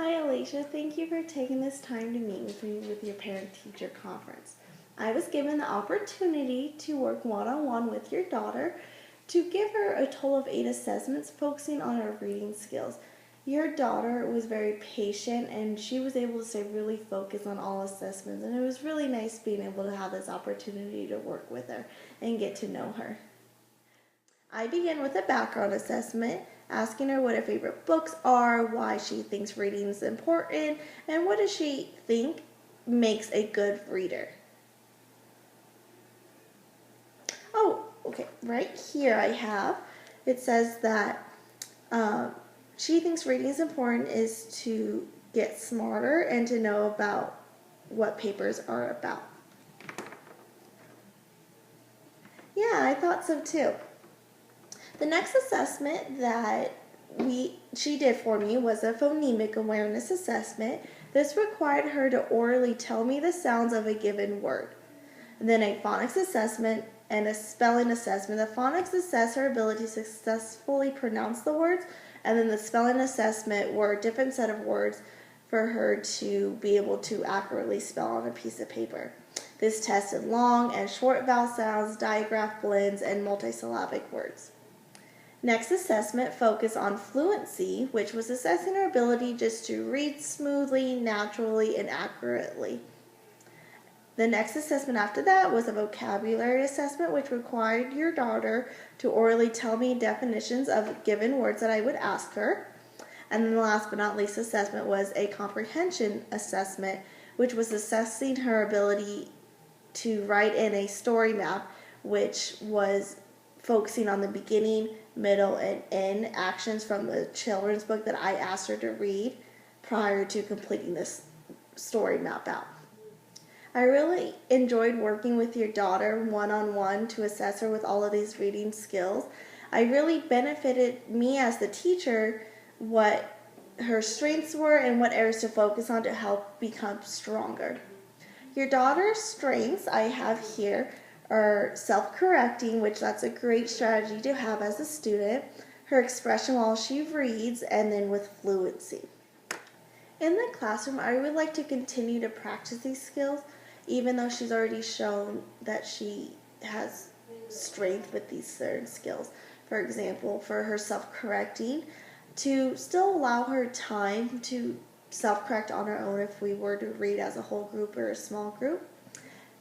Hi, Alicia. Thank you for taking this time to meet with me with your parent-teacher conference. I was given the opportunity to work one-on-one with your daughter to give her a total of 8 assessments focusing on her reading skills. Your daughter was very patient and she was able to stay really focused on all assessments, and it was really nice being able to have this opportunity to work with her and get to know her. I begin with a background assessment, asking her what her favorite books are, why she thinks reading is important, and what does she think makes a good reader. Oh, okay, right here it says that she thinks reading is important is to get smarter and to know about what papers are about. Yeah, I thought so too. The next assessment that she did for me was a phonemic awareness assessment. This required her to orally tell me the sounds of a given word. And then a phonics assessment and a spelling assessment. The phonics assess her ability to successfully pronounce the words, and then the spelling assessment were a different set of words for her to be able to accurately spell on a piece of paper. This tested long and short vowel sounds, digraph blends, and multisyllabic words. Next assessment focused on fluency, which was assessing her ability just to read smoothly, naturally, and accurately. The next assessment after that was a vocabulary assessment, which required your daughter to orally tell me definitions of given words that I would ask her. And then the last but not least assessment was a comprehension assessment, which was assessing her ability to write in a story map, which was focusing on the beginning, middle, and end actions from the children's book that I asked her to read prior to completing this story map out. I really enjoyed working with your daughter one-on-one to assess her with all of these reading skills. I really benefited me as the teacher what her strengths were and what areas to focus on to help become stronger. Your daughter's strengths I have here are self-correcting, which that's a great strategy to have as a student, her expression while she reads, and then with fluency. In the classroom, I would like to continue to practice these skills, even though she's already shown that she has strength with these certain skills. For example, for her self-correcting, to still allow her time to self-correct on her own if we were to read as a whole group or a small group.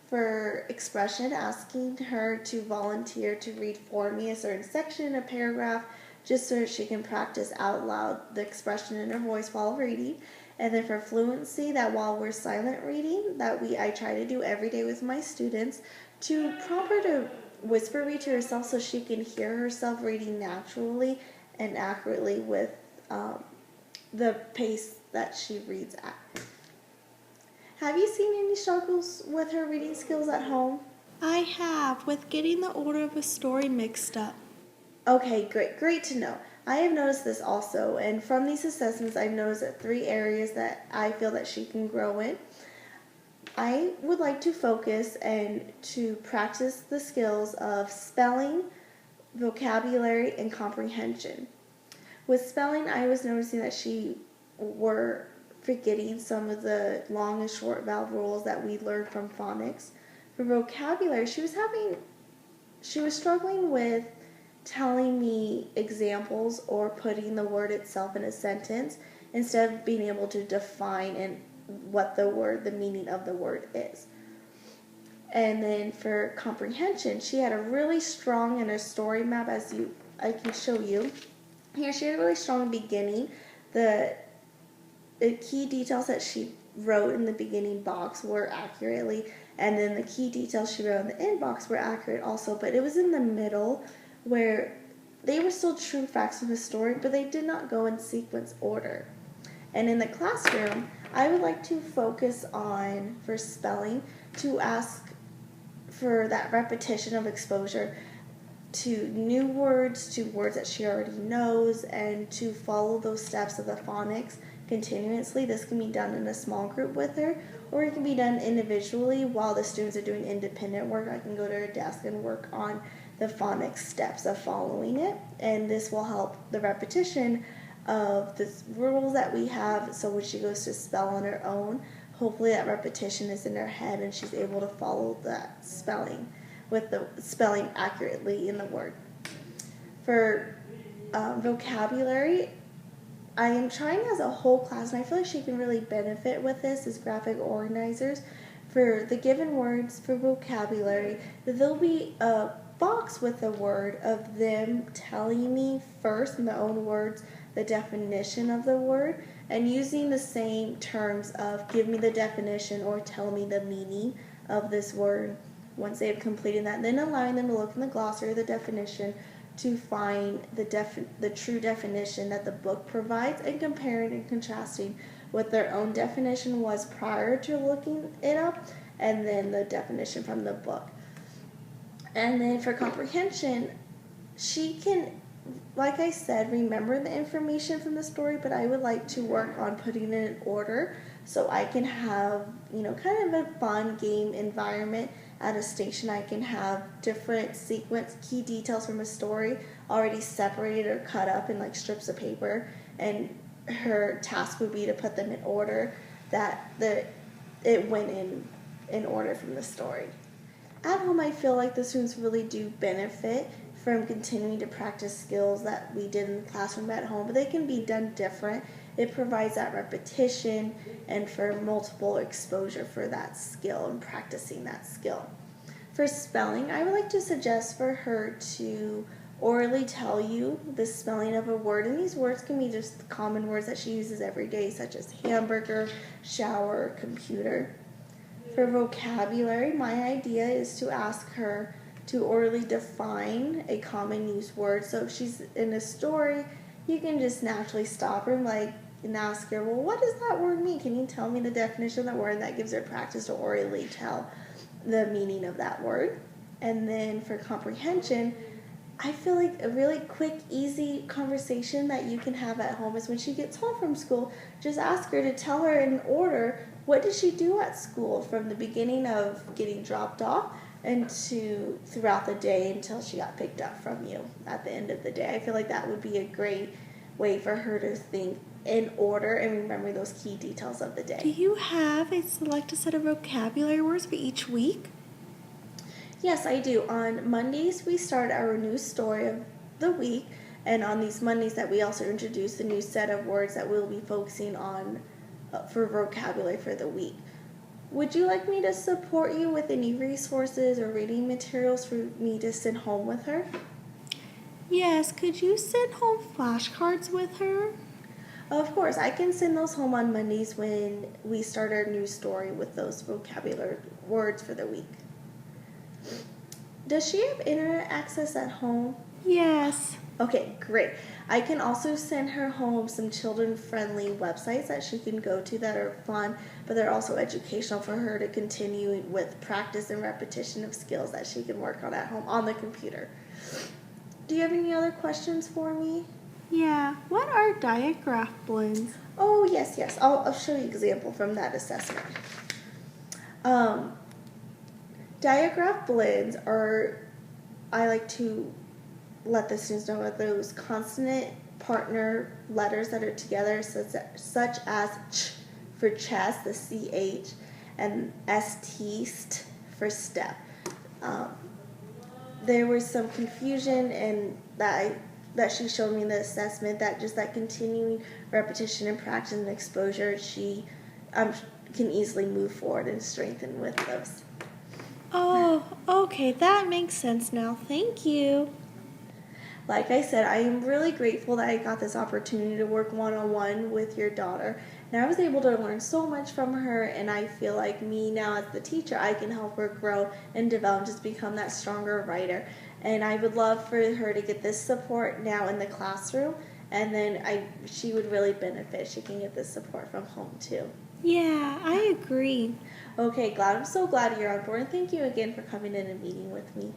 For expression, asking her to volunteer to read for me a certain section, a paragraph, just so that she can practice out loud the expression in her voice while reading. And then for fluency, that while we're silent reading, I try to do every day with my students, to prompt her to whisper read to herself so she can hear herself reading naturally and accurately with the pace that she reads at. Have you seen any struggles with her reading skills at home? I have, with getting the order of a story mixed up. Okay, great to know. I have noticed this also, and from these assessments, I've noticed that 3 areas that I feel that she can grow in. I would like to focus and to practice the skills of spelling, vocabulary, and comprehension. With spelling, I was noticing that she were forgetting some of the long and short vowel rules that we learned from phonics. For vocabulary, she was struggling with telling me examples or putting the word itself in a sentence instead of being able to define and what the meaning of the word is. And then for comprehension, she had a really strong in her story map, I can show you. Here she had a really strong beginning. The key details that she wrote in the beginning box were accurately, and then the key details she wrote in the end box were accurate also, but it was in the middle where they were still true facts of the story, but they did not go in sequence order. And in the classroom, I would like to focus on, for spelling, to ask for that repetition of exposure to new words, to words that she already knows, and to follow those steps of the phonics continuously. This can be done in a small group with her, or it can be done individually while the students are doing independent work. I can go to her desk and work on the phonics steps of following it, and this will help the repetition of the rules that we have, so when she goes to spell on her own, hopefully that repetition is in her head and she's able to follow that spelling with the spelling accurately in the word. For vocabulary, I am trying as a whole class, and I feel like she can really benefit with this as graphic organizers. For the given words for vocabulary, there'll be a box with a word of them telling me first in their own words the definition of the word, and using the same terms of give me the definition or tell me the meaning of this word once they have completed that, and then allowing them to look in the glossary or the definition to find the true definition that the book provides, and comparing and contrasting what their own definition was prior to looking it up and then the definition from the book. And then for comprehension, she can, like I said, remember the information from the story, but I would like to work on putting it in order so I can have, kind of a fun game environment at a station. I can have different sequence, key details from a story already separated or cut up in like strips of paper, and her task would be to put them in order that it went in order from the story. At home, I feel like the students really do benefit from continuing to practice skills that we did in the classroom at home, but they can be done different. It provides that repetition and for multiple exposure for that skill and practicing that skill. For spelling, I would like to suggest for her to orally tell you the spelling of a word, and these words can be just common words that she uses every day, such as hamburger, shower, computer. For vocabulary, my idea is to ask her to orally define a common used word. So if she's in a story, you can just naturally stop her and ask her, well, what does that word mean? Can you tell me the definition of that word? And that gives her practice to orally tell the meaning of that word. And then for comprehension, I feel like a really quick, easy conversation that you can have at home is when she gets home from school, just ask her to tell her in order what did she do at school from the beginning of getting dropped off and to throughout the day until she got picked up from you at the end of the day. I feel like that would be a great way for her to think in order and remember those key details of the day. Do you have a selected set of vocabulary words for each week? Yes, I do. On Mondays, we start our new story of the week, and on these Mondays that we also introduce a new set of words that we'll be focusing on for vocabulary for the week. Would you like me to support you with any resources or reading materials for me to send home with her? Yes, could you send home flashcards with her? Of course, I can send those home on Mondays when we start our new story with those vocabulary words for the week. Does she have internet access at home? Yes. Okay, great. I can also send her home some children-friendly websites that she can go to that are fun, but they're also educational for her to continue with practice and repetition of skills that she can work on at home on the computer. Do you have any other questions for me? Yeah. What are diagraph blends? Oh, yes. I'll show you an example from that assessment. Diagraph blends are, I like to let the students know about those consonant partner letters that are together, such as ch for chest, the CH, and ST for step. There was some confusion and that she showed me in the assessment that just that continuing repetition and practice and exposure, she can easily move forward and strengthen with those. Oh, okay, that makes sense now. Thank you. Like I said, I am really grateful that I got this opportunity to work one-on-one with your daughter. And I was able to learn so much from her, and I feel like me now as the teacher, I can help her grow and develop, just become that stronger writer. And I would love for her to get this support now in the classroom, and then she would really benefit. She can get this support from home too. Yeah, I agree. Okay, I'm so glad you're on board, and thank you again for coming in and meeting with me.